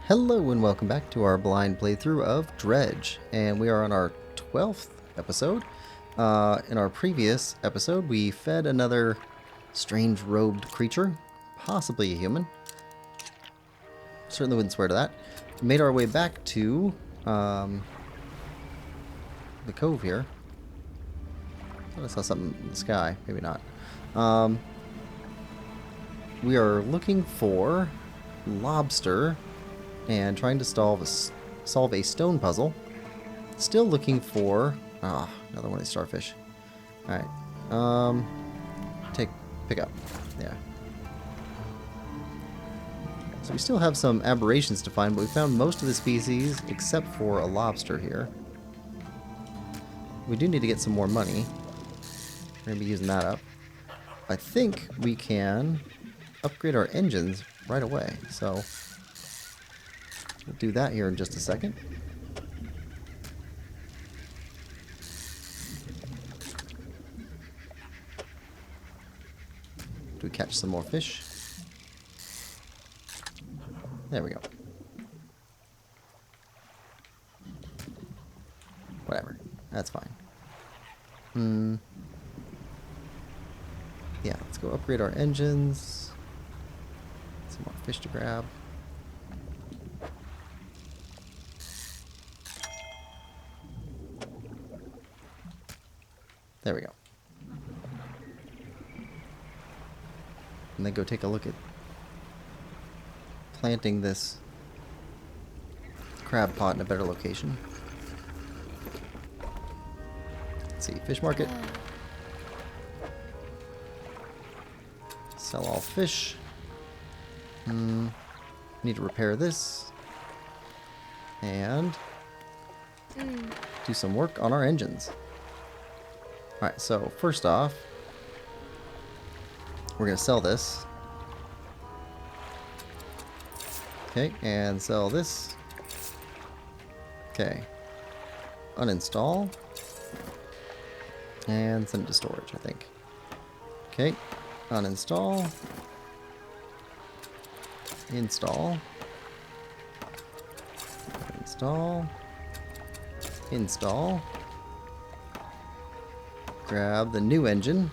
Hello and welcome back to our blind playthrough of Dredge, and we are on our 12th episode. In our previous episode, we fed another strange robed creature, possibly a human. Certainly wouldn't swear to that. Made our way back to the cove here. I thought I saw something in the sky, maybe not. We are looking for lobster and trying to solve a stone puzzle. Still looking for another one of these starfish. All right, pick up. Yeah. So we still have some aberrations to find, but we found most of the species except for a lobster here. We do need to get some more money. We're gonna be using that up. I think we can upgrade our engines right away. So we'll do that here in just a second. Do we catch some more fish? There we go. Whatever. That's fine. Yeah, let's go upgrade our engines. Some more fish to grab. There we go. And then go take a look at planting this crab pot in a better location. Let's see, fish market. Sell all fish. Need to repair this. And do some work on our engines. Alright, so first off, we're going to sell this. Okay, and sell this. Okay. Uninstall. And send it to storage, I think. Okay. Uninstall. Install. Install. Install. Grab the new engine.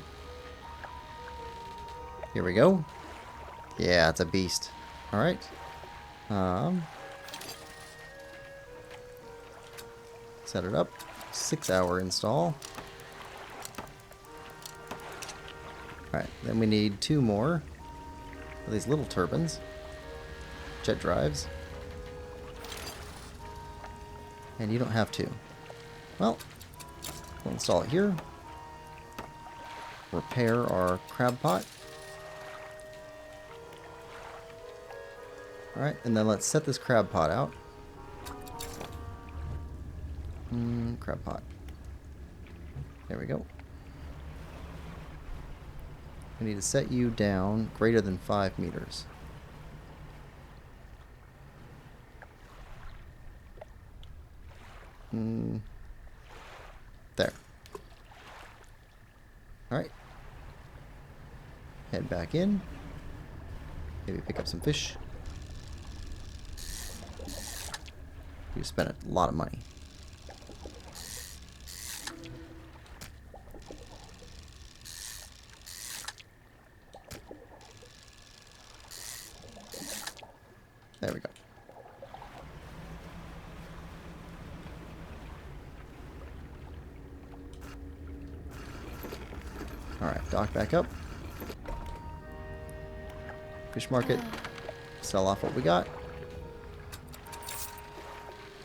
Here we go. Yeah, it's a beast. Alright. Set it up. 6-hour install. Alright, then we need 2 more of these little turbines. Jet drives. And you don't have to. Well, we'll install it here. Repair our crab pot. Alright, and then let's set this crab pot out. Crab pot. There we go. I need to set you down greater than 5 meters. There. Alright. Head back in. Maybe pick up some fish. You spent a lot of money. There we go. Alright, dock back up. Fish market. Sell off what we got.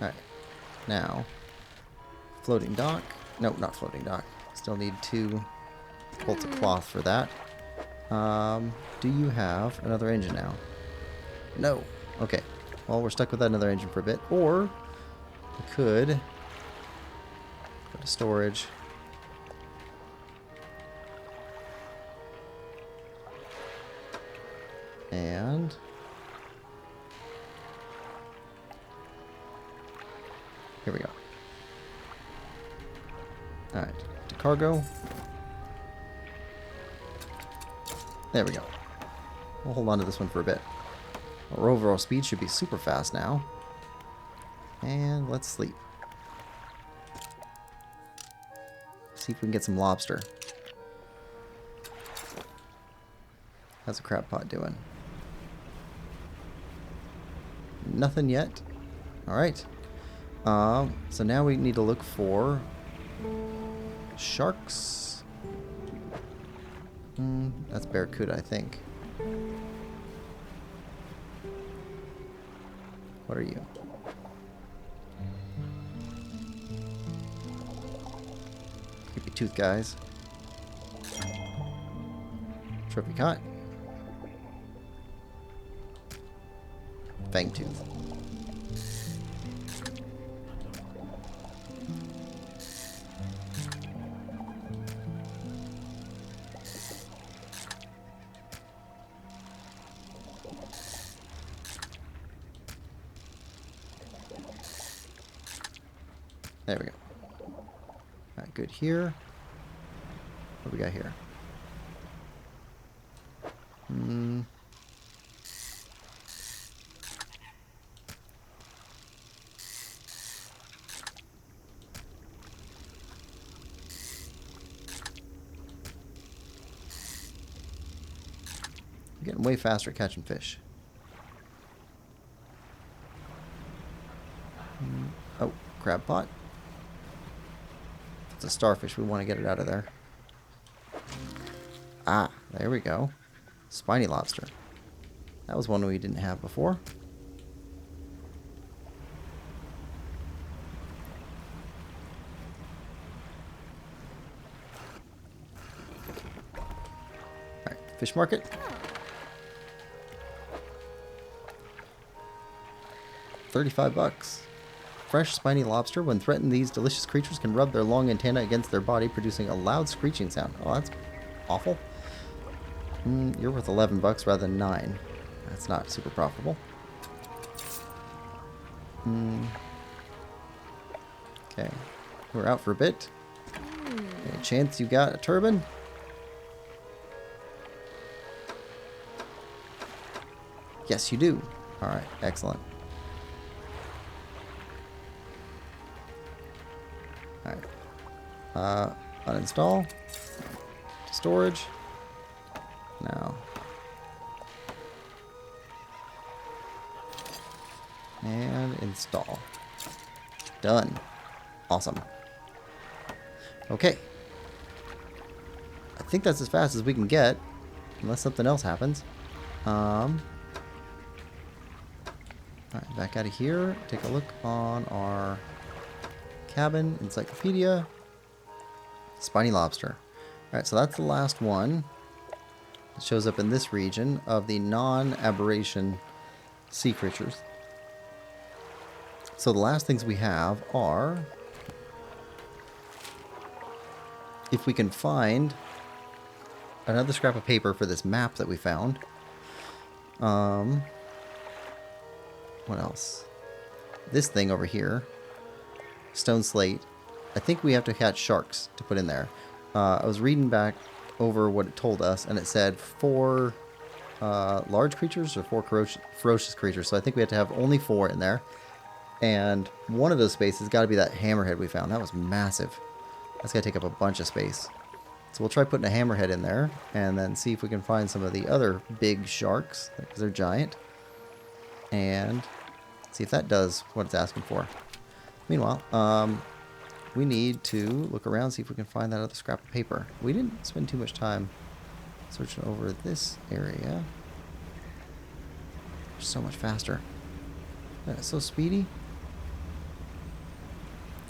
Alright. Now, floating dock. No, not floating dock. Still need 2 bolts of cloth for that. Do you have another engine now? No. Okay. Well, we're stuck with another engine for a bit. Or, we could go to storage. And here we go. Alright, to cargo. There we go. We'll hold on to this one for a bit. Our overall speed should be super fast now. And let's sleep. See if we can get some lobster. How's the crab pot doing? Nothing yet. Alright. So now we need to look for sharks. That's barracuda, I think. What are you? Creepy tooth guys. Trophy caught. Fang tooth. There we go. Alright, good here. What do we got here? I'm getting way faster at catching fish. Oh, crab pot. It's a starfish. We want to get it out of there. Ah, there we go. Spiny lobster. That was one we didn't have before. Alright, fish market. $35. Fresh spiny lobster. When threatened, these delicious creatures can rub their long antennae against their body, producing a loud screeching sound. Oh, that's awful. You're worth $11 rather than 9. That's not super profitable. Okay, we're out for a bit. Any chance you got a turban? Yes, you do. All right, excellent. Alright. Uninstall. Storage. Now. And install. Done. Awesome. Okay. I think that's as fast as we can get. Unless something else happens. Alright, back out of here. Take a look on our cabin, encyclopedia, spiny lobster. Alright, so that's the last one. It shows up in this region of the non-aberration sea creatures. So the last things we have are, if we can find another scrap of paper for this map that we found. What else? This thing over here. Stone slate. I think we have to catch sharks to put in there. I was reading back over what it told us, and it said 4 large creatures or 4 ferocious creatures. So I think we have to have only 4 in there. And one of those spaces got to be that hammerhead we found. That was massive. That's got to take up a bunch of space. So we'll try putting a hammerhead in there, and then see if we can find some of the other big sharks, because they're giant. And see if that does what it's asking for. Meanwhile, we need to look around, see if we can find that other scrap of paper. We didn't spend too much time searching over this area. So much faster. That's so speedy.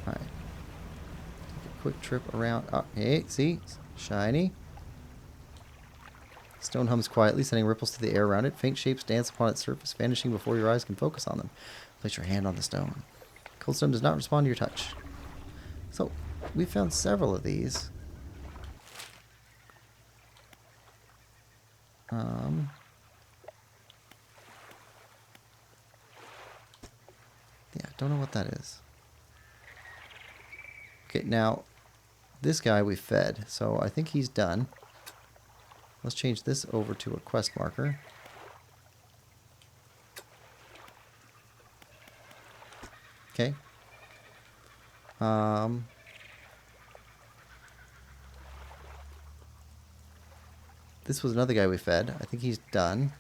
Alright. Take a quick trip around. Oh, hey, see? Shiny. Stone hums quietly, sending ripples through the air around it. Faint shapes dance upon its surface, vanishing before your eyes can focus on them. Place your hand on the stone. Cold stone does not respond to your touch. So, we found several of these. Yeah, don't know what that is. Okay, now, this guy we fed, so I think he's done. Let's change this over to a quest marker. Okay. This was another guy we fed. I think he's done.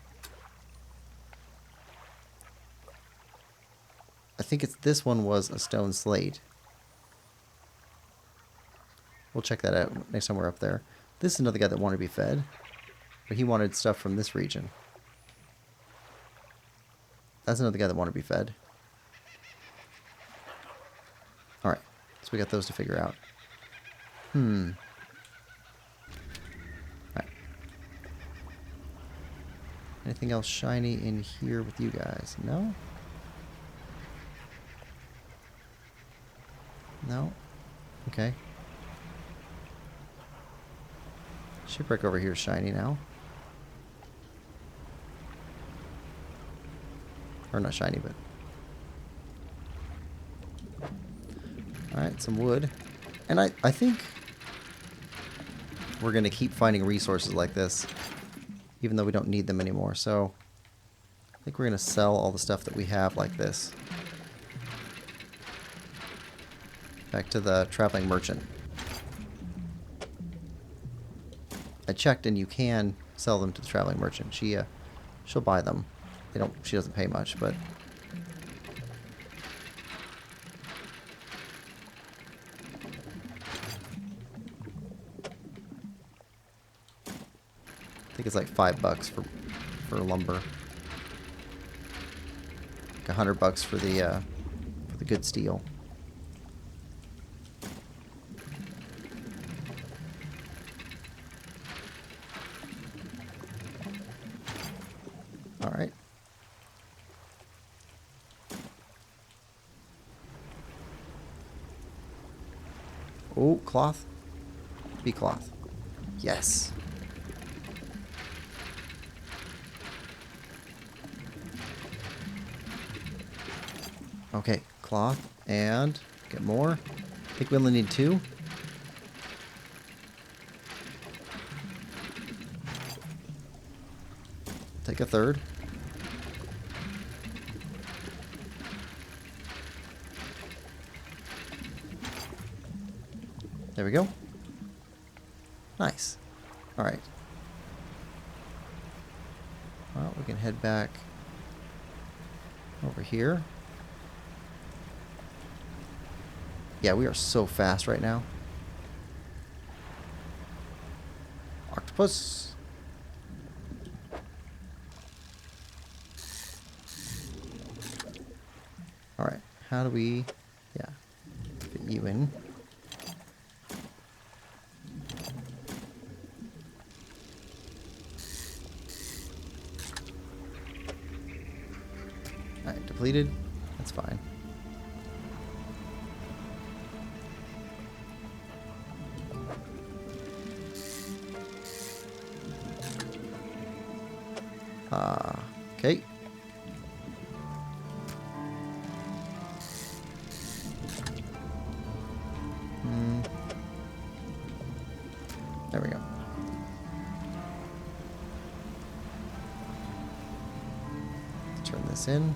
I think this one was a stone slate. We'll check that out next time we're up there. This is another guy that wanted to be fed. But he wanted stuff from this region. That's another guy that wanted to be fed. Alright. So we got those to figure out. Alright. Anything else shiny in here with you guys? No? No? Okay. Shipwreck over here is shiny now. Or not shiny, but... Alright, some wood. And I think we're going to keep finding resources like this, even though we don't need them anymore. So I think we're going to sell all the stuff that we have like this. Back to the traveling merchant. I checked, and you can sell them to the traveling merchant. She'll buy them. She doesn't pay much, but I think it's like $5 for lumber. Like $100 for the good steel. All right. Oh, cloth. Be cloth. Yes. Okay, cloth and get more. I think we only need 2. Take a third. There we go. Nice. Alright. Well, we can head back over here. Yeah, we are so fast right now. Octopus. Alright, how do we... Yeah, fit you in. Alright, depleted. That's fine. Okay. There we go. Let's turn this in.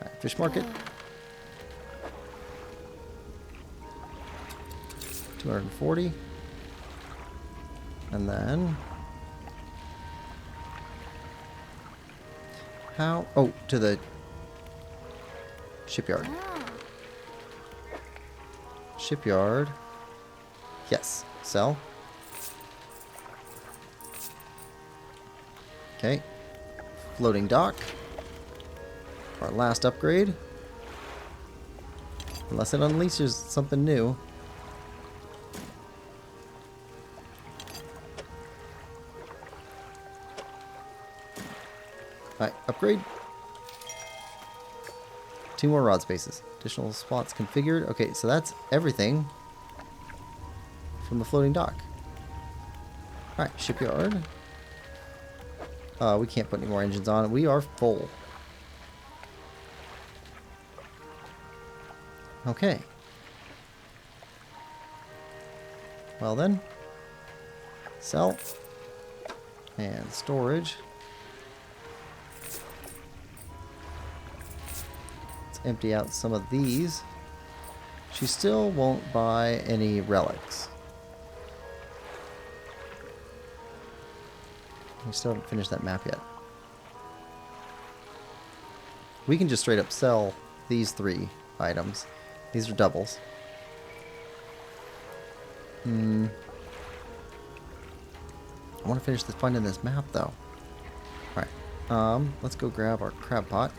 Alright, fish market. 240. And then... How? Oh, to the shipyard. Shipyard. Yes. Sell. Okay. Floating dock. Our last upgrade. Unless it unleashes something new. Alright, upgrade. 2 more rod spaces. Additional spots configured. Okay, so that's everything from the floating dock. Alright, shipyard. We can't put any more engines on. We are full. Okay. Well then. Sell. And storage. Let's empty out some of these. She still won't buy any relics. We still haven't finished that map yet. We can just straight up sell these 3 items. These are doubles. I want to finish finding this map though. Alright. Let's go grab our crab pot.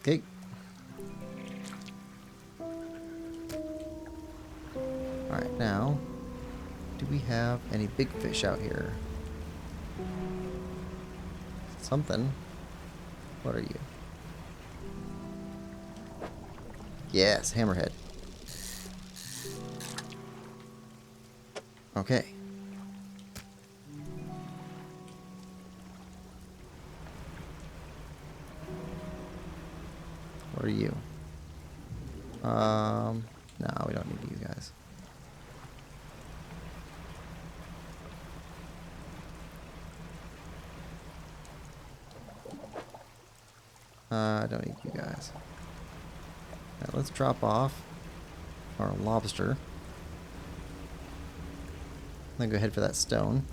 Okay. Alright, now, do we have any big fish out here? Something. What are you? Yes, hammerhead. Okay. What are you? No, we don't need you guys. I don't need you guys. Now let's drop off our lobster. Then go ahead for that stone.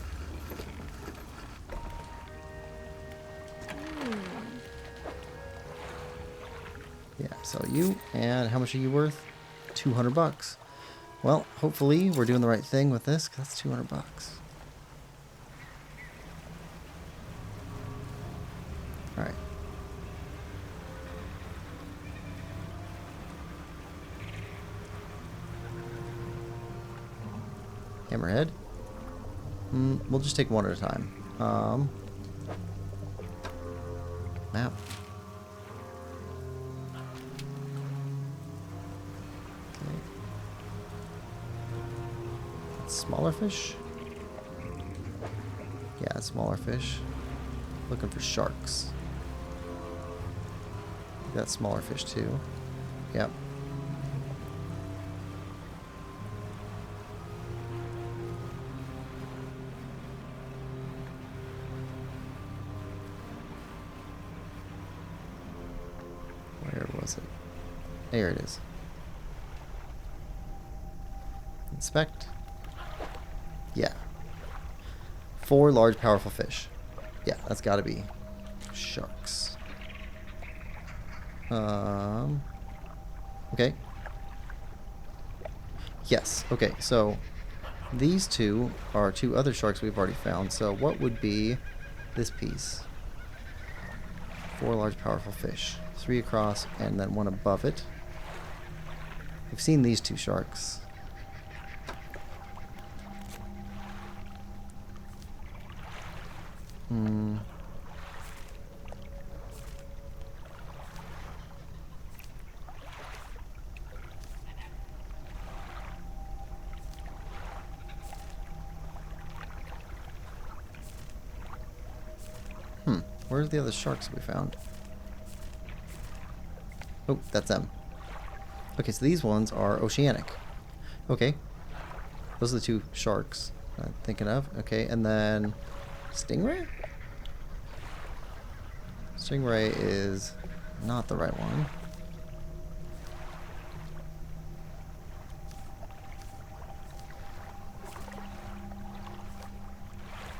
Yeah, sell you. And how much are you worth? 200 bucks. Well, hopefully we're doing the right thing with this, 'cause that's 200 bucks. Alright. Hammerhead. We'll just take one at a time. Map. Okay. Smaller fish? Yeah, smaller fish. Looking for sharks. Got smaller fish too. Yep. Where was it? There it is. Inspect. Yeah. 4 large, powerful fish. Yeah, that's gotta be sharks. Okay. Yes, okay, so these 2 are 2 other sharks we've already found, so what would be this piece? 4 large, powerful fish. 3 across, and then 1 above it. We've seen these 2 sharks. Where's the other sharks we found? Oh, that's them. Okay, so these ones are oceanic. Okay. Those are the 2 sharks I'm thinking of. Okay, and then stingray? Stingray is not the right one.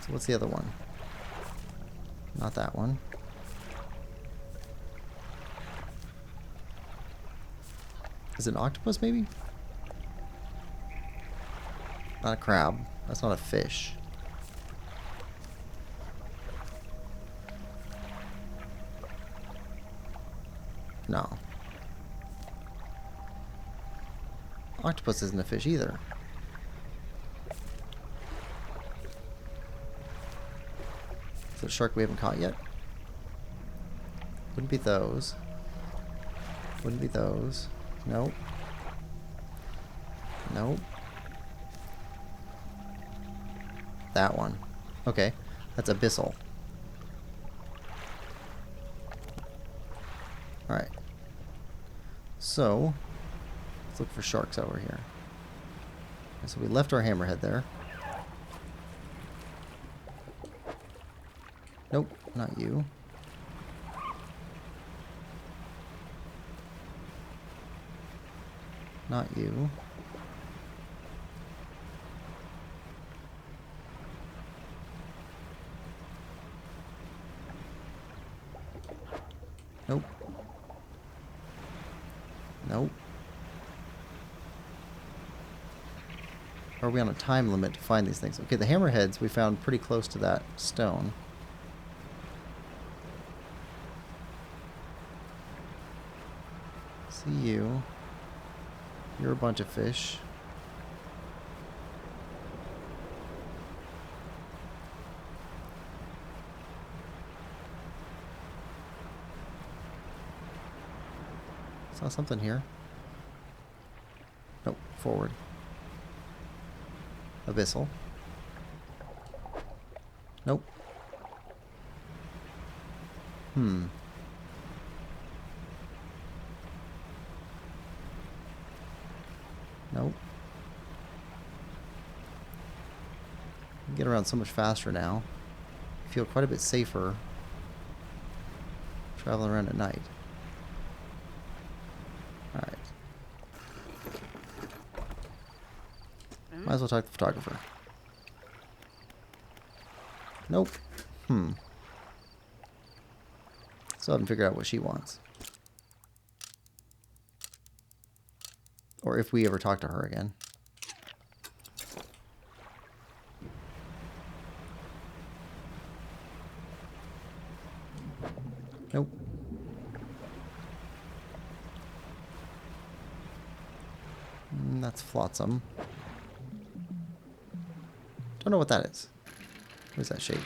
So what's the other one? Not that one. Is it an octopus, maybe? Not a crab. That's not a fish. No. Octopus isn't a fish either. Is it a shark we haven't caught yet? Wouldn't be those. Wouldn't be those. Nope. Nope. That one. Okay. That's abyssal. Alright. So, let's look for sharks over here. So we left our hammerhead there. Nope, not you. Not you. Nope. Nope. Are we on a time limit to find these things? Okay, the hammerheads we found pretty close to that stone. See you. You're a bunch of fish. Saw something here. Nope, forward. Abyssal. Nope. Nope. You can get around so much faster now. You feel quite a bit safer traveling around at night. Alright. Might as well talk to the photographer. Nope. Still haven't figured out what she wants. Or if we ever talk to her again. Nope. That's flotsam. Don't know what that is. What is that shape?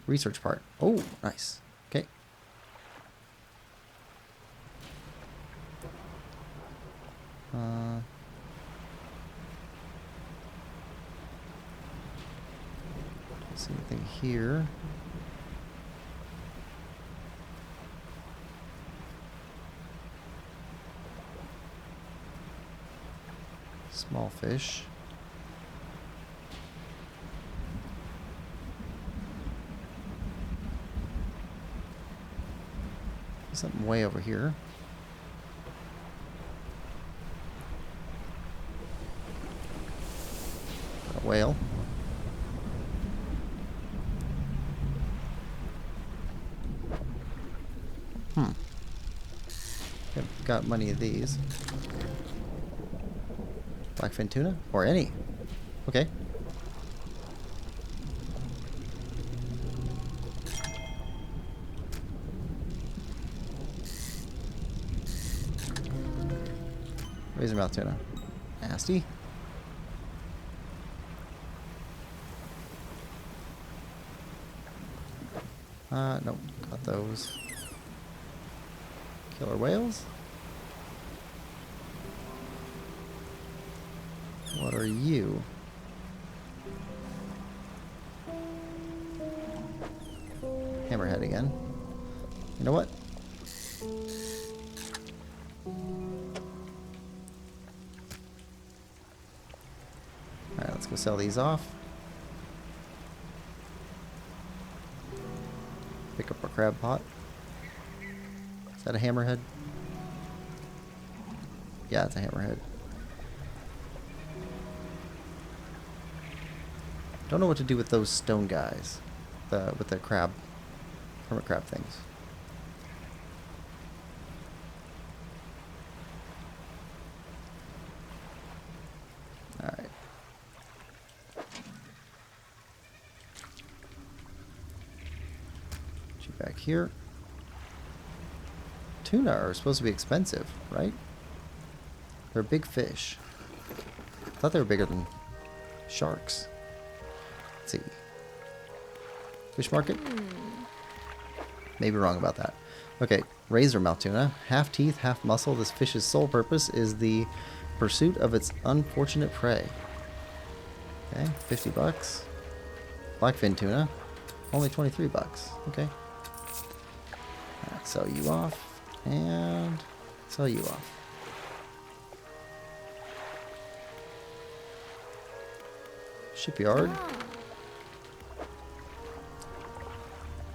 Research part. Oh, nice. Okay. Don't see anything here. Small fish. Something way over here. A whale. Haven't got many of these. Blackfin tuna? Or any. Okay. Razormouth tuna. Nasty. Nope. Got those. Killer whales. What are you? Hammerhead again. You know what? Alright, let's go sell these off. Pick up our crab pot. Is that a hammerhead? Yeah, it's a hammerhead. Don't know what to do with those stone guys. With the crab. Hermit crab things. Alright. Put you back here. Tuna are supposed to be expensive, right? They're big fish. I thought they were bigger than sharks. Let's see. Fish market? Maybe wrong about that. Okay, razormouth tuna. Half teeth, half muscle. This fish's sole purpose is the pursuit of its unfortunate prey. Okay, 50 bucks. Blackfin tuna. Only 23 bucks. Okay. Alright, sell you off. And sell you off. Shipyard.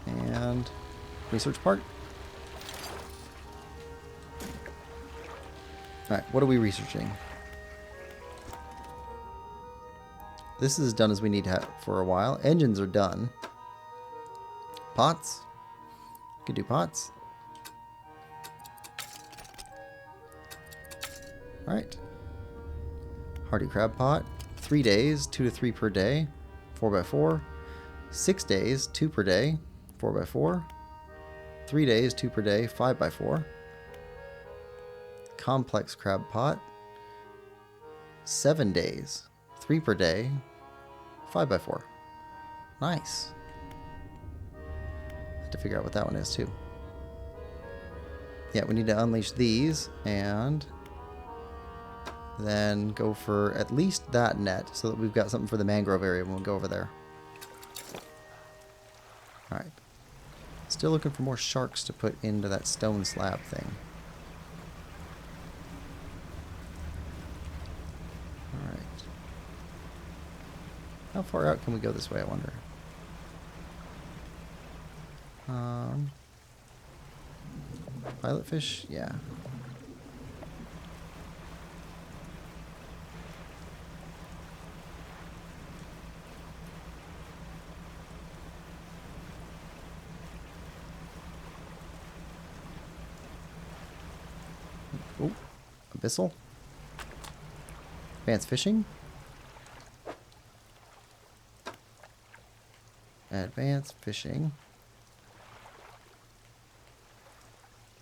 And research park. Alright, what are we researching? This is as done as we need to have for a while. Engines are done. Pots. Could do pots. Alright. Hardy crab pot. 3 days, 2 to 3 per day. 4x4. 6 days, 2 per day. 4x4. 3 days, 2 per day. 5x4. Complex crab pot. 7 days, 3 per day. 5x4. Nice. Have to figure out what that one is too. Yeah, we need to unleash these and then go for at least that net so that we've got something for the mangrove area when we go over there. Alright. Still looking for more sharks to put into that stone slab thing. Alright. How far out can we go this way, I wonder? Pilot fish? Yeah. Oh, abyssal. Advanced fishing. Advanced fishing.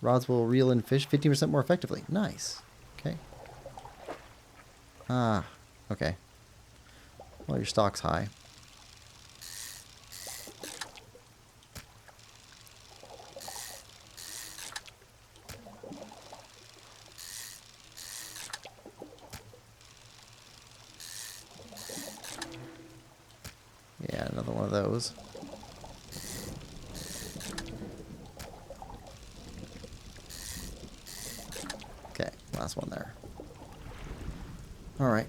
Rods will reel in fish 15% more effectively. Nice. Okay. Ah, okay. Well, your stock's high. Yeah, another one of those. Okay, last one there. All right.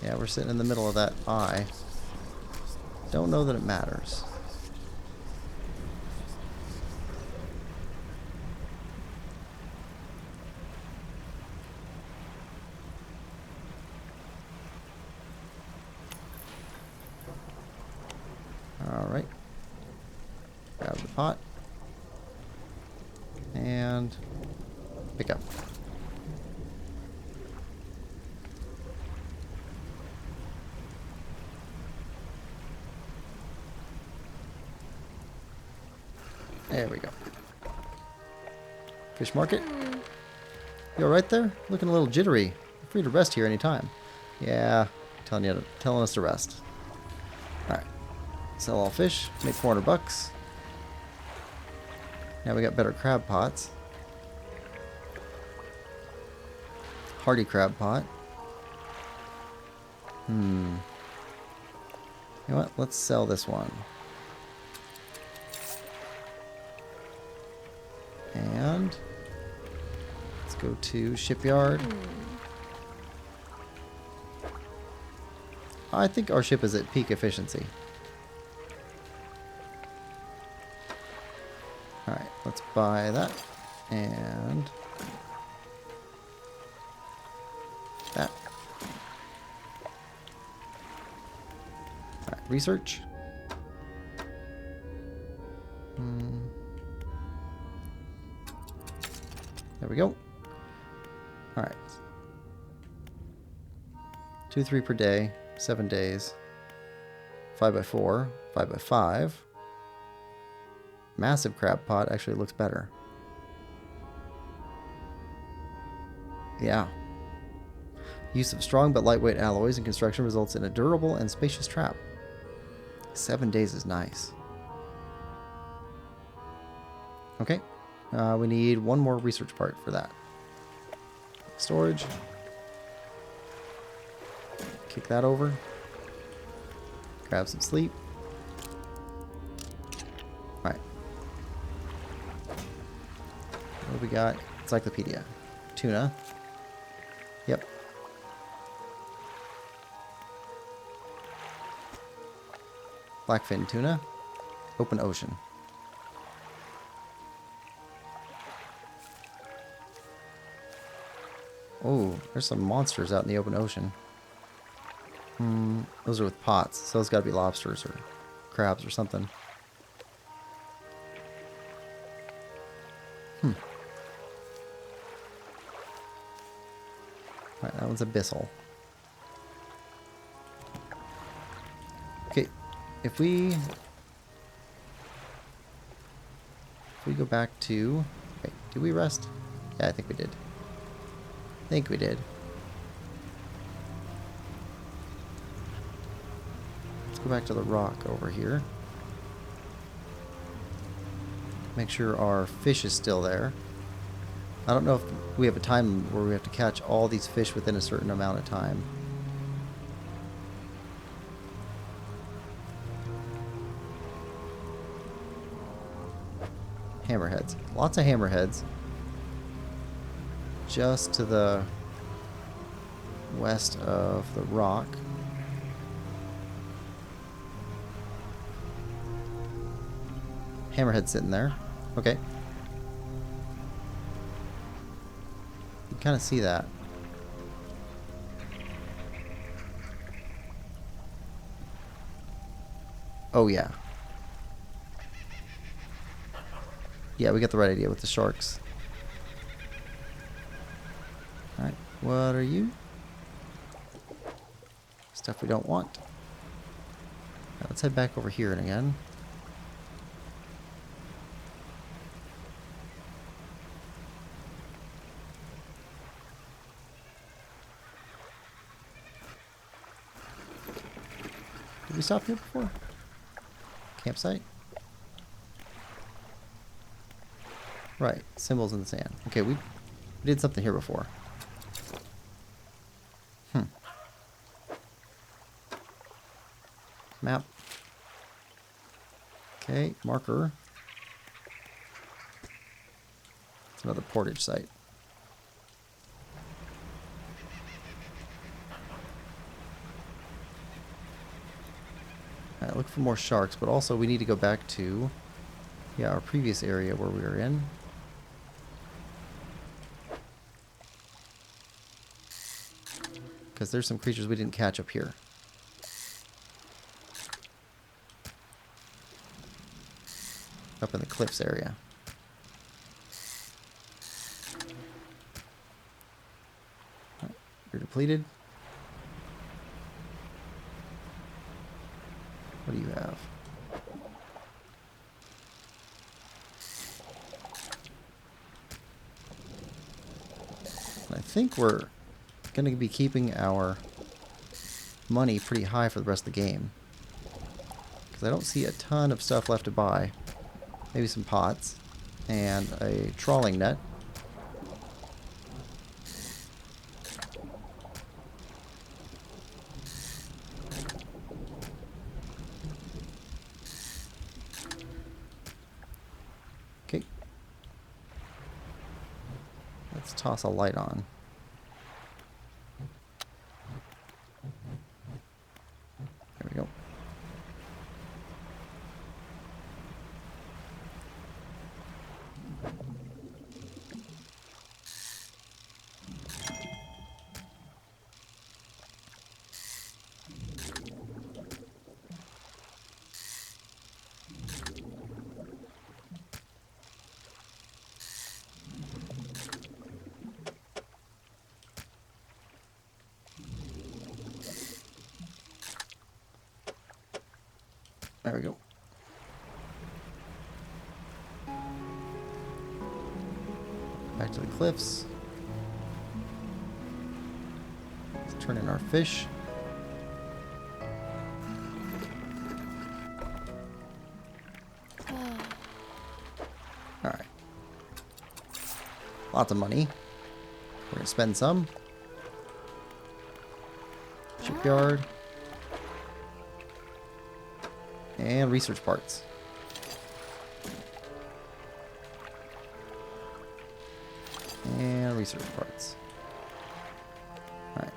Yeah, we're sitting in the middle of that eye. Don't know that it matters. Alright. Grab the pot. And pick up. There we go. Fish market. You alright there? Looking a little jittery. You're free to rest here anytime. Yeah, telling us to rest. Alright. Sell all fish. Make 400 bucks. Now we got better crab pots. Hardy crab pot. You know what? Let's sell this one. And let's go to shipyard. I think our ship is at peak efficiency. Alright, let's buy that. And that. Alright, research. There we go. Alright. 2, 3 per day. 7 days. 5x4, 5x5. Massive crab pot actually looks better. Yeah. Use of strong but lightweight alloys in construction results in a durable and spacious trap. 7 days is nice. Okay. We need one more research part for that. Storage. Kick that over. Grab some sleep. Alright. What do we got? Encyclopedia. Tuna. Yep. Blackfin tuna. Open ocean. Oh, there's some monsters out in the open ocean. Those are with pots, so those gotta be lobsters or crabs or something. Alright, that one's abyssal. Okay, if we go back to... Wait, did we rest? Yeah, I think we did. Let's go back to the rock over here. Make sure our fish is still there. I don't know if we have a time where we have to catch all these fish within a certain amount of time. Hammerheads. Lots of hammerheads. Just to the west of the rock. Hammerhead sitting there. Okay. You can kind of see that. Oh yeah. Yeah, we got the right idea with the sharks. Alright, what are you? Stuff we don't want. Right, let's head back over here and again. Did we stop here before? Campsite? Right, symbols in the sand. Okay, we did something here before. Map. Okay, marker. It's another portage site. Alright, look for more sharks, but also we need to go back to, yeah, our previous area where we were in. Because there's some creatures we didn't catch up here. Up in the cliffs area. You're depleted. What do you have? I think we're going to be keeping our money pretty high for the rest of the game. Because I don't see a ton of stuff left to buy. Maybe some pots and a trawling net. Okay. Let's toss a light on. There we go. There we go. Back to the cliffs. Let's turn in our fish. Alright. Lots of money. We're going to spend some. Shipyard. And research parts. And research parts. Alright.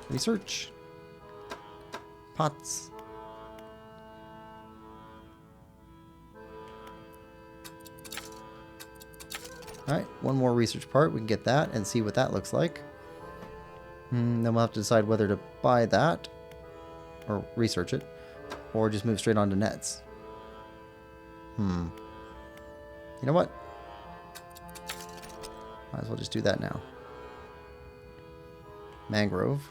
Research. Pots. Alright, one more research part. We can get that and see what that looks like. Then we'll have to decide whether to buy that or research it, or just move straight on to nets. You know what? Might as well just do that now. Mangrove.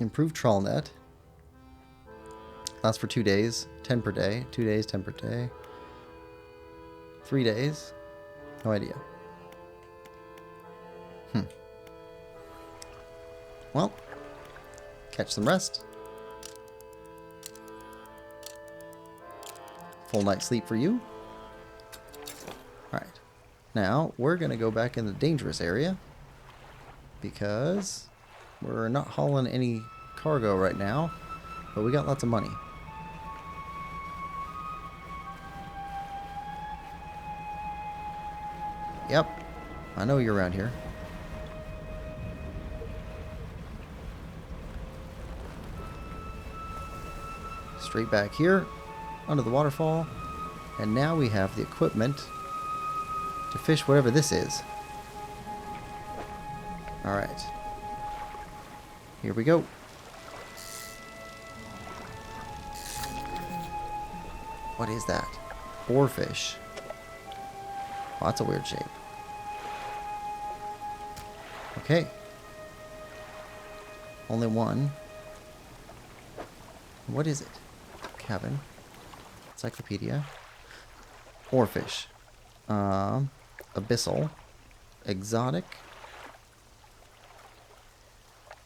Improved trawl net. Lasts for 2 days. 10 per day. 2 days, 10 per day. 3 days. No idea. Well, catch some rest. Full night's sleep for you. Alright. Now, we're going to go back in the dangerous area. Because we're not hauling any cargo right now. But we got lots of money. Yep. I know you're around here. Straight back here, under the waterfall. And now we have the equipment to fish whatever this is. Alright. Here we go. What is that? Oarfish. Oh, that's a weird shape. Okay. Only one. What is it? Cabin. Encyclopedia. Oarfish. Abyssal. Exotic.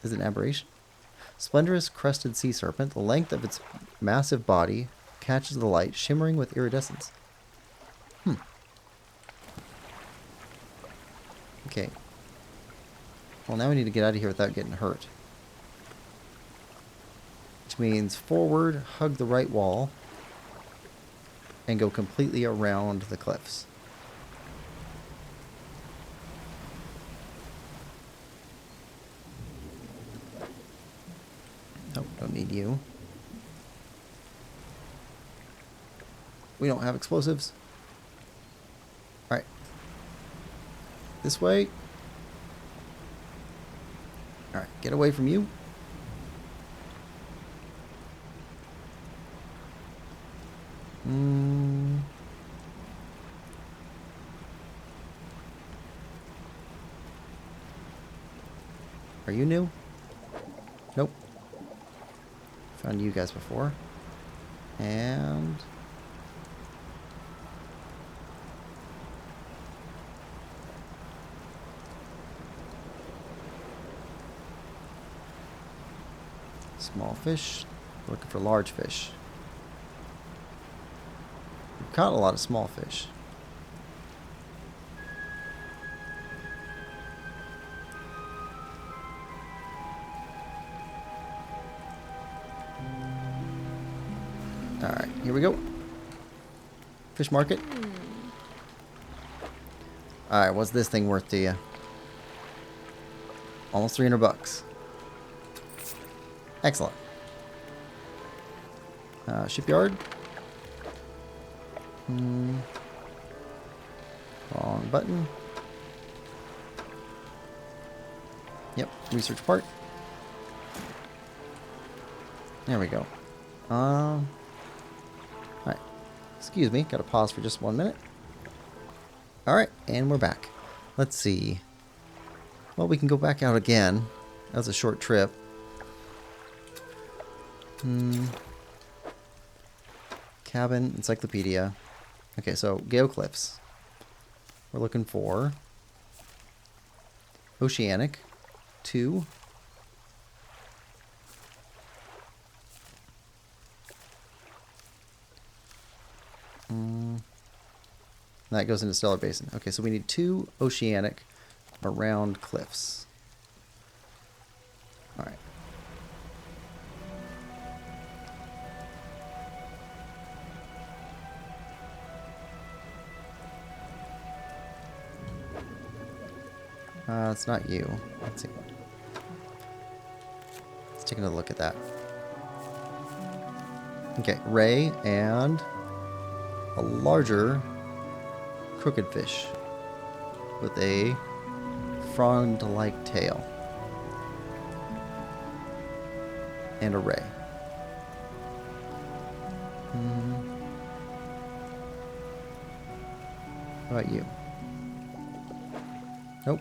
Is it an aberration? Splendorous crested sea serpent. The length of its massive body catches the light, shimmering with iridescence. Okay. Well, now we need to get out of here without getting hurt. Which means forward, hug the right wall, and go completely around the cliffs. Nope, don't need you. We don't have explosives. Alright. This way. Alright, get away from you. Are you new? Nope. Found you guys before. And small fish. Looking for large fish. We've caught a lot of small fish. Alright, here we go. Fish market. Alright, what's this thing worth to you? Almost 300 bucks. Excellent. Shipyard. Wrong button. Yep, research part. There we go. Alright. Excuse me, gotta pause for just 1 minute. Alright, and we're back. Let's see. Well, we can go back out again That was a short trip. Cabin, encyclopedia. Okay, so Gale Cliffs. We're looking for Oceanic 2. That goes into Stellar Basin. Okay, so we need 2 Oceanic around cliffs. All right. It's not you. Let's see. Let's take another look at that. Okay, ray and a larger crooked fish with a frond-like tail and a ray. How about you? Nope.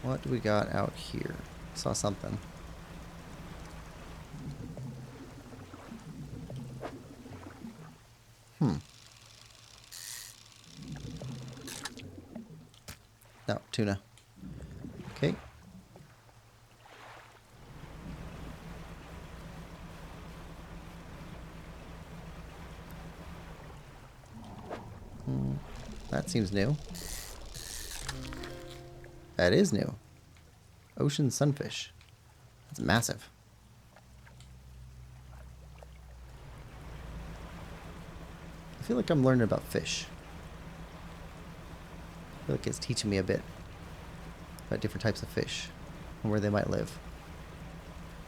What do we got out here? Saw something. No, tuna. Okay. That seems new. That is new. Ocean sunfish. That's massive. I feel like I'm learning about fish. I feel like it's teaching me a bit about different types of fish and where they might live.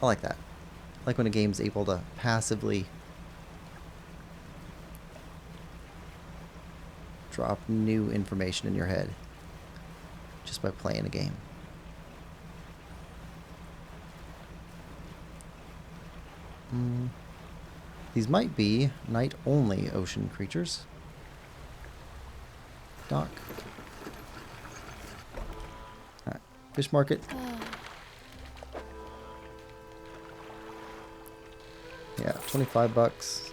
I like that. I like when a game's able to passively drop new information in your head just by playing a game. These might be night-only ocean creatures. Dock. Alright, fish market. Yeah, 25 bucks.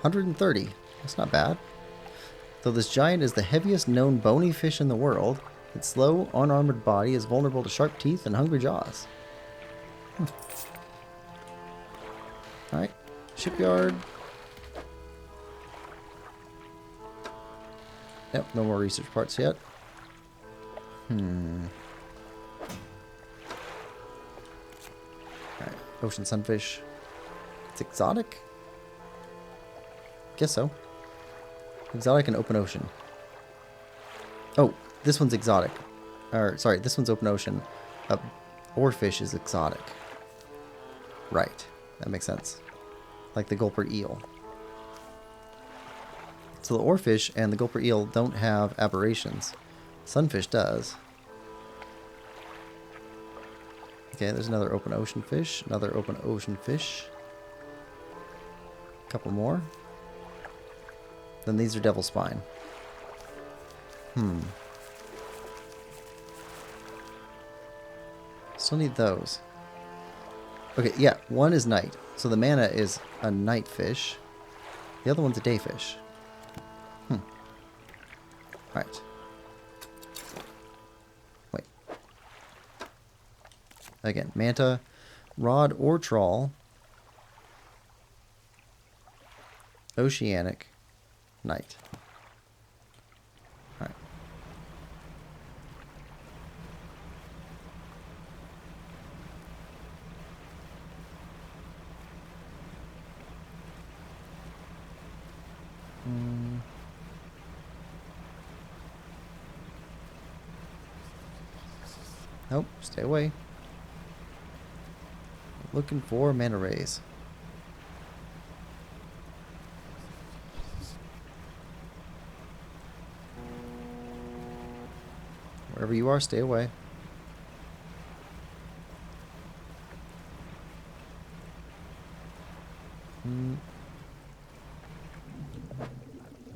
130. That's not bad. Though this giant is the heaviest known bony fish in the world, its slow, unarmored body is vulnerable to sharp teeth and hungry jaws. Alright, shipyard. Yep, no more research parts yet. Alright, ocean sunfish. It's exotic? Guess so. Exotic and open ocean. Oh, this one's exotic. Or, sorry, this one's open ocean. Oarfish is exotic. Right. That makes sense. Like the gulper eel. So the oarfish and the gulper eel don't have aberrations. Sunfish does. Okay, there's another open ocean fish. Another open ocean fish. A couple more. Then these are devil spine. Still need those. Okay, yeah, one is night. So the mana is a night fish. The other one's a day fish. Right. Wait. Again, manta, rod or trawl, oceanic, night. Alright. Nope, stay away. Looking for manta rays. Wherever you are, stay away. Hmm.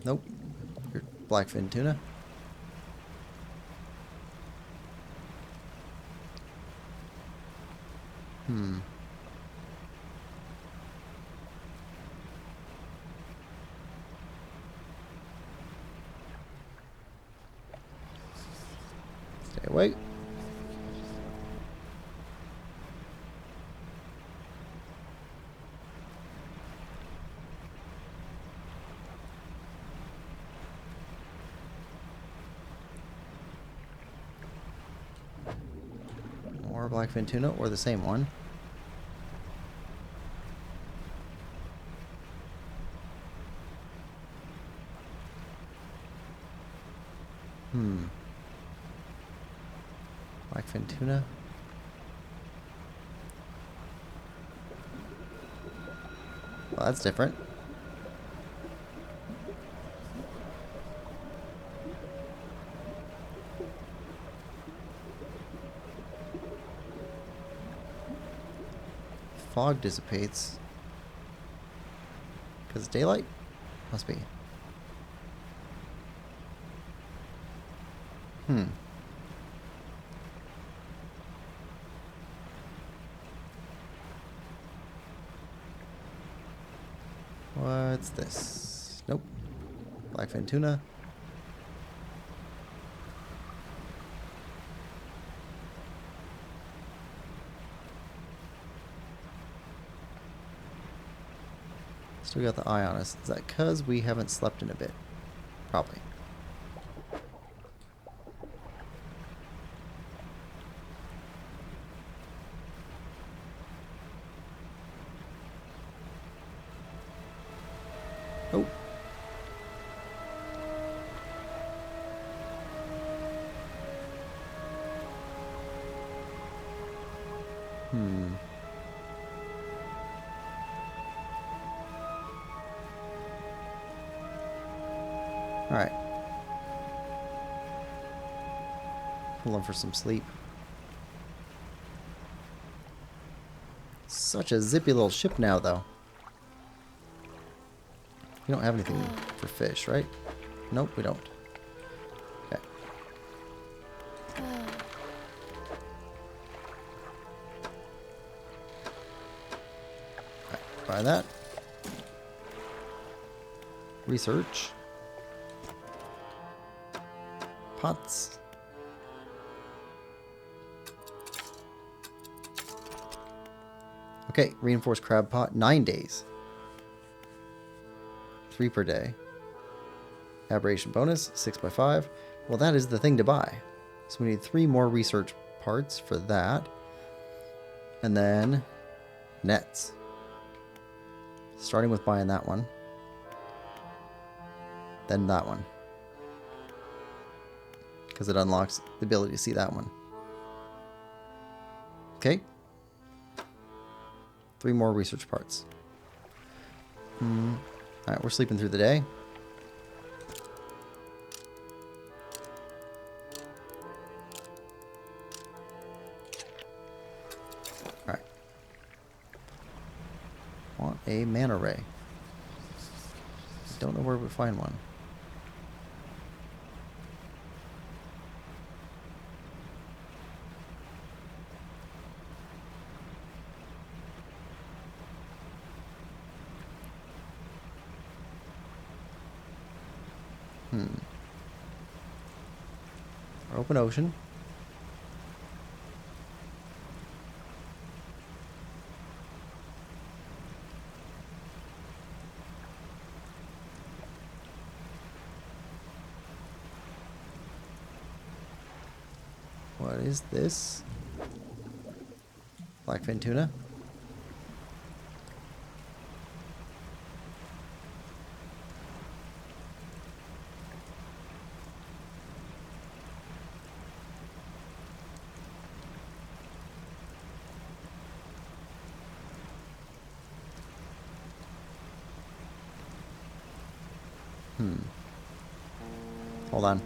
Nope. Your blackfin tuna. Hmm. Stay away. More blackfin tuna or the same one. Hmm. Blackfin tuna. Well, that's different. Fog dissipates. Because it's daylight? Must be. Hmm. What's this? Nope. Blackfin tuna. Still got the eye on us. Is that because we haven't slept in a bit? Probably. Oh. Hmm. Alright. Pull in for some sleep. Such a zippy little ship now, though. We don't have anything for fish, right? Nope, we don't. Okay. Alright, buy that. Research. Pots. Okay, reinforced crab pot, 9 days. 3 per day. Aberration bonus, 6x5. Well, that is the thing to buy. So we need 3 more research parts for that. And then nets. Starting with buying that one. Then that one. Because it unlocks the ability to see that one. Okay. 3 more research parts. Alright, we're sleeping through the day. Alright. Want a mana ray. Don't know where we find one. Open ocean. What is this? Blackfin tuna. Hold on.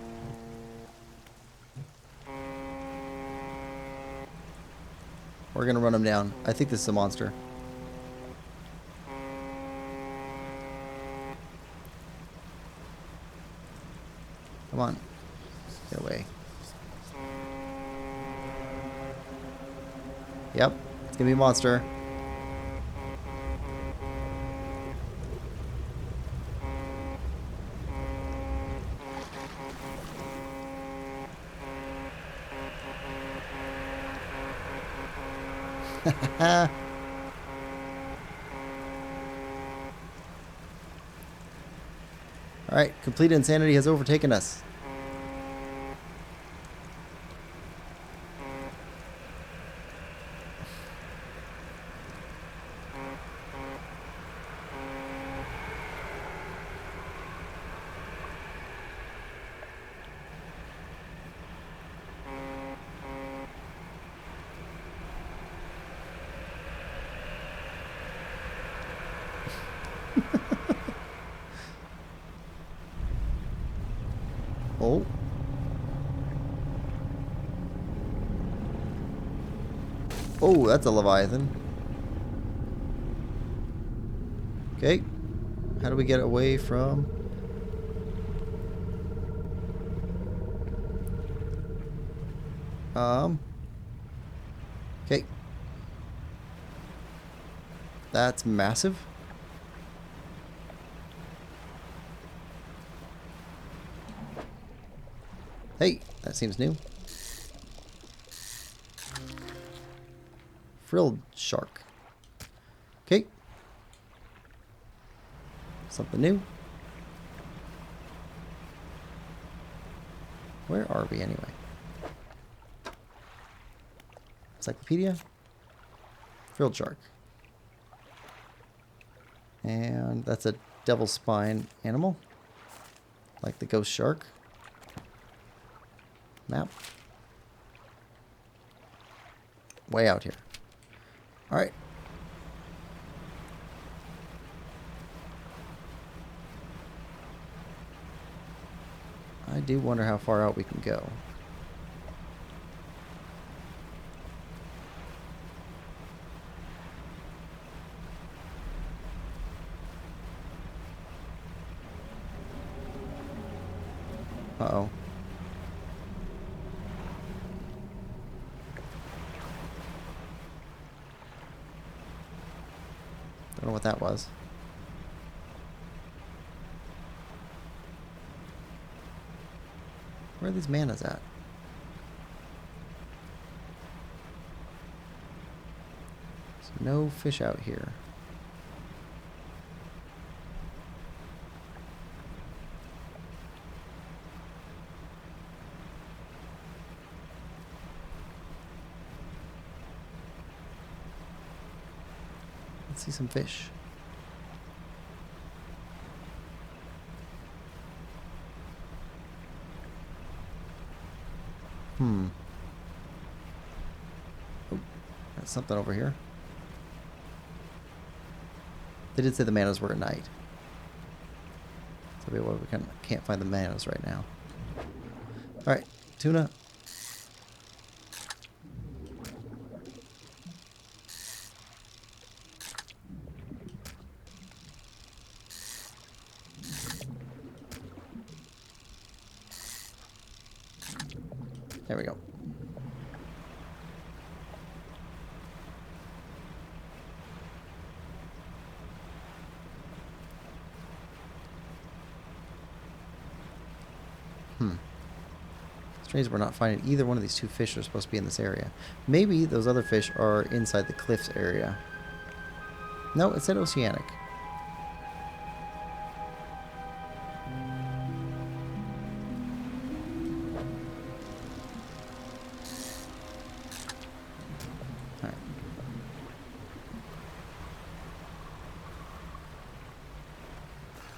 We're gonna run him down. I think this is a monster. Come on. Get away. Yep. It's gonna be a monster. Alright, complete insanity has overtaken us. Oh. Oh, that's a Leviathan. Okay. How do we get away from... Okay. That's massive. Hey, that seems new. Frilled shark. Okay. Something new. Where are we anyway? Encyclopedia. Frilled shark. And that's a devil spine animal. Like the ghost shark. Map. Way out here. Alright. I do wonder how far out we can go. Uh-oh. Don't know what that was. Where are these manas at? So no fish out here. Let's see some fish. Oh, that's something over here. They did say the manas were at night. So we can't find the manas right now. Alright, tuna. There we go. Strange we're not finding either one of these two fish that are supposed to be in this area. Maybe those other fish are inside the cliffs area. No, it said oceanic. Alright.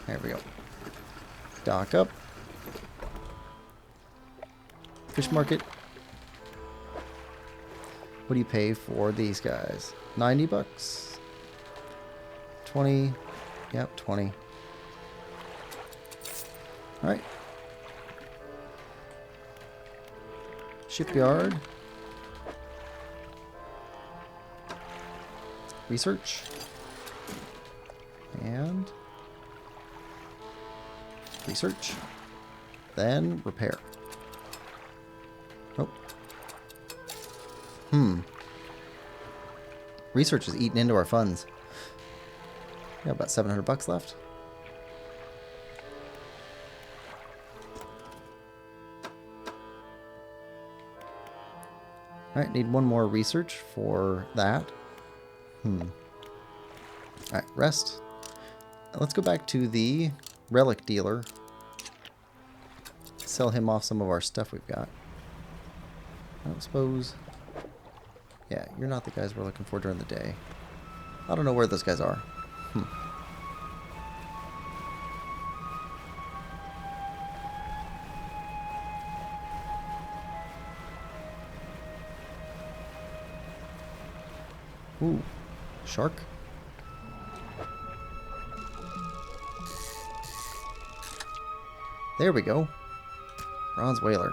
There we go. Dock up. Fish market. What do you pay for these guys? 90 bucks? 20. Yep, 20. Alright. Shipyard. Research. And research. then repair. Oh. Research is eating into our funds. We got about $700 left. Alright, need one more research for that. Alright, rest. Let's go back to the relic dealer. Sell him off some of our stuff we've got. I don't suppose... Yeah, you're not the guys we're looking for during the day. I don't know where those guys are. Ooh, shark. There we go. Bronze whaler.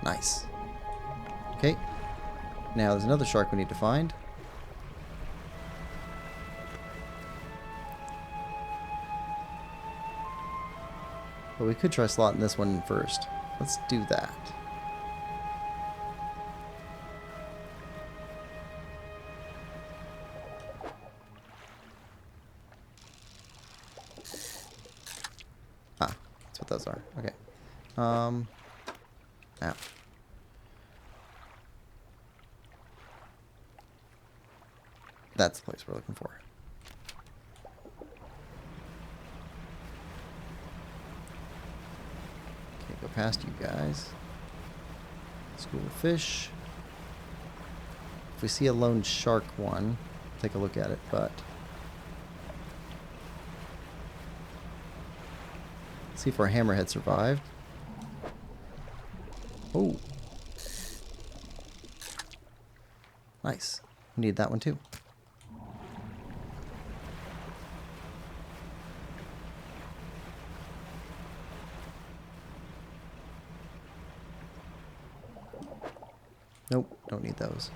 Nice. Okay. Now there's another shark we need to find. But we could try slotting this one in first. Let's do that. Ah, that's what those are. Okay. Now. That's the place we're looking for. Okay, go past you guys. School of fish. If we see a lone shark one, take a look at it, but... see if our hammerhead survived. Oh. Nice. We need that one too. Nope, don't need those.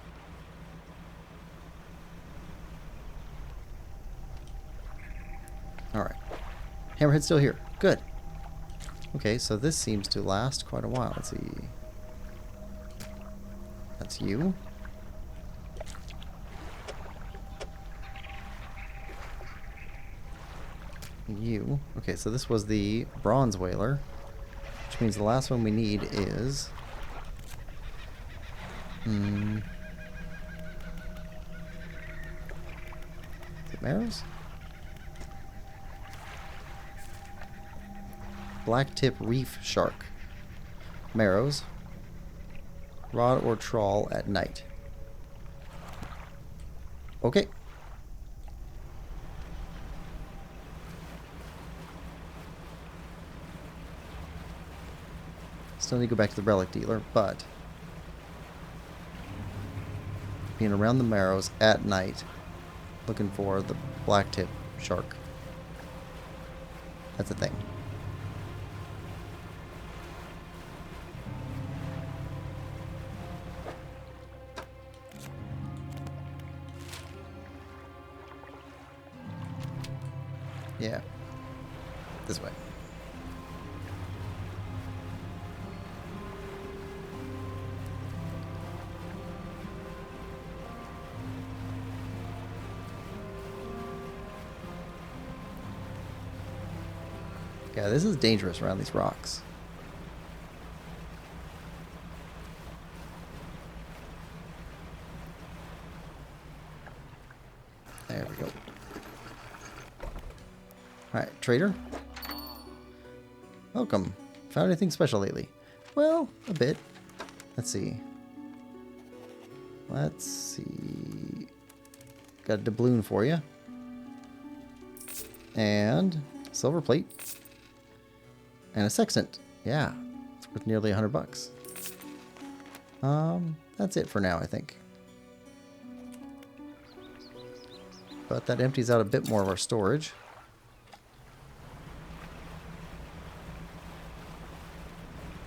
Alright. Hammerhead's still here. Good. Okay, so this seems to last quite a while. Let's see. That's you. You. Okay, so this was the bronze whaler, which means the last one we need is... Is it Marrows? Blacktip reef shark. Marrows. Rod or trawl at night. Okay. Still need to go back to the relic dealer, but being around the Marrows at night, looking for the blacktip shark. That's a thing. Yeah. This way. Yeah, this is dangerous around these rocks. There we go. Alright, trader. Welcome. Found anything special lately? Well, a bit. Let's see. Let's see. Got a doubloon for you. And silver plate. And a sextant. Yeah. It's worth nearly $100. That's it for now, I think. But that empties out a bit more of our storage.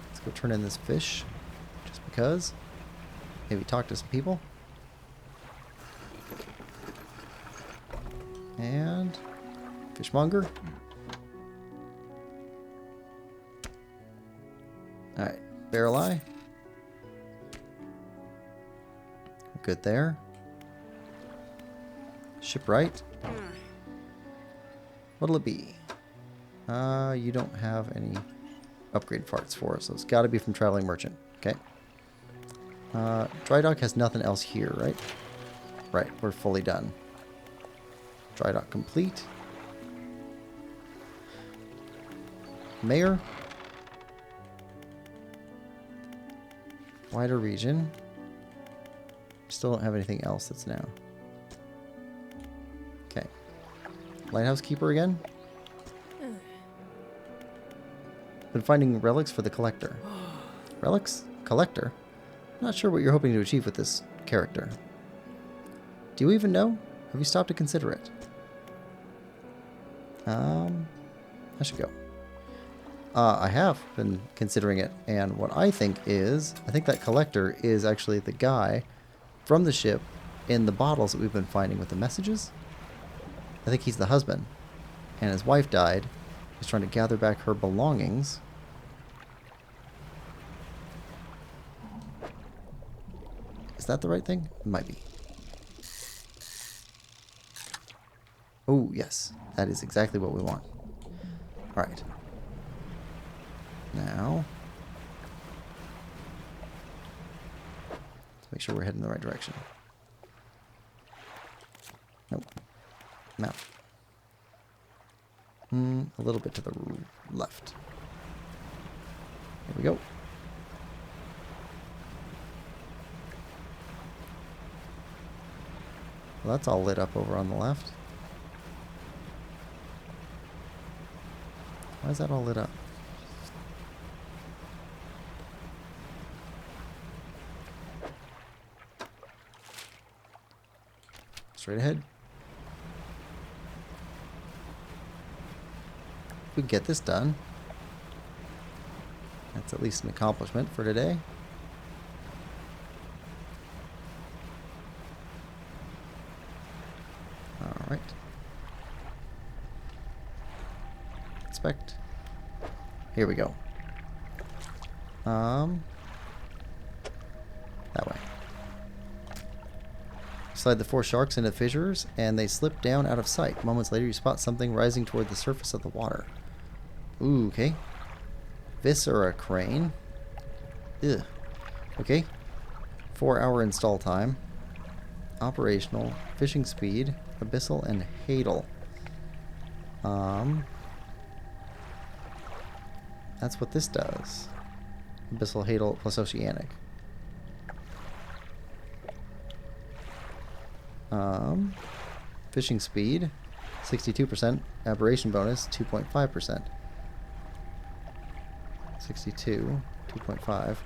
Let's go turn in this fish. Just because. Maybe talk to some people. And fishmonger. Alright, barrel eye. Good there. Shipwright. What'll it be? You don't have any upgrade parts for us, so it's got to be from Traveling Merchant. Okay. Dry dock has nothing else here, right? Right, we're fully done. Dry dock complete. Mayor. Wider region. Still don't have anything else that's now. Okay. Lighthouse Keeper again. Been finding relics for the collector. Relics? Collector? Not sure what you're hoping to achieve with this character. Do you even know? Have you stopped to consider it? I should go. I have been considering it, and what I think that collector is actually the guy from the ship in the bottles that we've been finding with the messages. I think he's the husband, and his wife died. He's trying to gather back her belongings. Is that the right thing? It might be. Oh, yes. That is exactly what we want. Alright. Now, let's make sure we're heading in the right direction. Nope. Map. A little bit to the left. There we go. Well, that's all lit up over on the left. Why is that all lit up? Straight ahead. We can get this done. That's at least an accomplishment for today. Alright. Inspect. Here we go. That way. Slide the 4 sharks into fissures, and they slip down out of sight. Moments later, you spot something rising toward the surface of the water. Ooh, okay. Viscera crane. Ugh. Okay. 4-hour install time. Operational. Fishing speed. Abyssal and Hadal. That's what this does. Abyssal, Hadal, plus Oceanic. Fishing speed, 62%. Aberration bonus, 2.5%. 62, 2.5.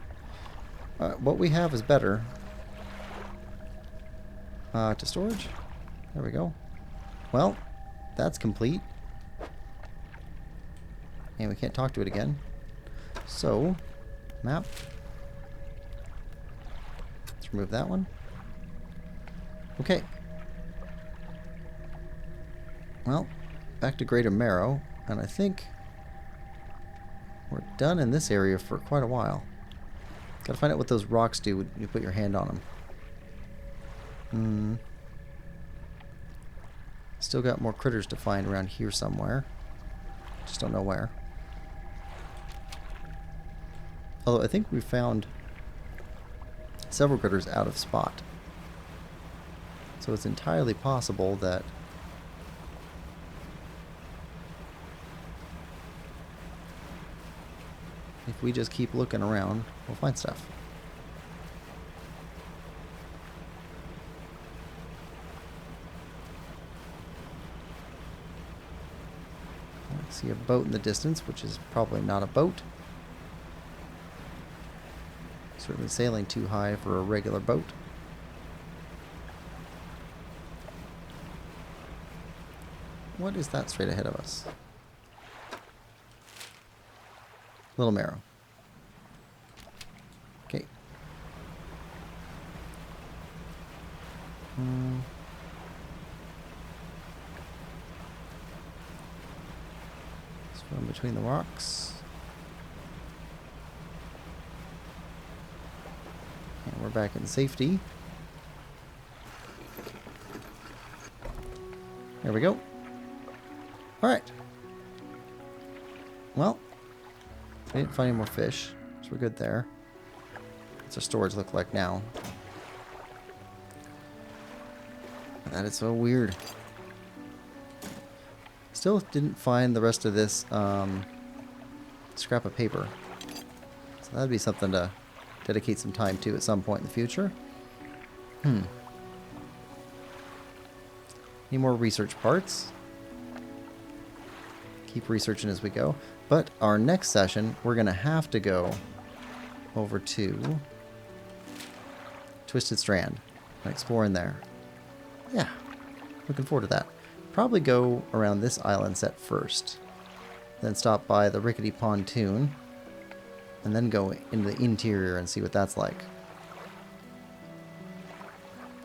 What we have is better. To storage. There we go. Well, that's complete. And we can't talk to it again. So, map. Let's remove that one. Okay. Well, back to Greater Marrow, and I think we're done in this area for quite a while. Gotta find out what those rocks do when you put your hand on them. Still got more critters to find around here somewhere. Just don't know where. Although I think we found several critters out of spot. So it's entirely possible that if we just keep looking around, we'll find stuff. I see a boat in the distance, which is probably not a boat. Certainly sailing too high for a regular boat. What is that straight ahead of us? Little Marrow. Okay. Swim between the rocks. back in safety. There we go. Alright. Well, we didn't find any more fish, so we're good there. What's our storage look like now? That is so weird. Still didn't find the rest of this scrap of paper. So that'd be something to dedicate some time to at some point in the future. Any more research parts? Keep researching as we go. But our next session, we're going to have to go over to Twisted Strand and explore in there. Yeah, looking forward to that. Probably go around this island set first. Then stop by the rickety pontoon. And then go into the interior and see what that's like.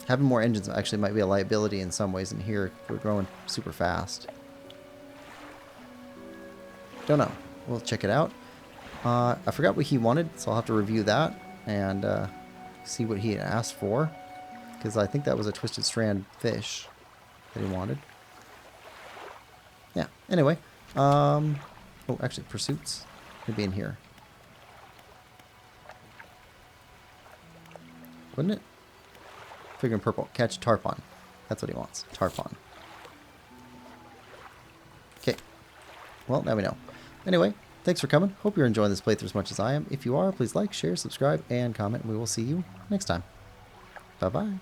Having more engines actually might be a liability in some ways in here. We're growing super fast. Don't know. We'll check it out. I forgot what he wanted, so I'll have to review that and see what he asked for. Because I think that was a Twisted Strand fish that he wanted. Yeah, anyway. Oh, actually, pursuits. Could be in here. Wouldn't it? Figure in purple. Catch tarpon. That's what he wants. Tarpon. Okay. Well, now we know. Anyway, thanks for coming. Hope you're enjoying this playthrough as much as I am. If you are, please like, share, subscribe, and comment. And we will see you next time. Bye-bye.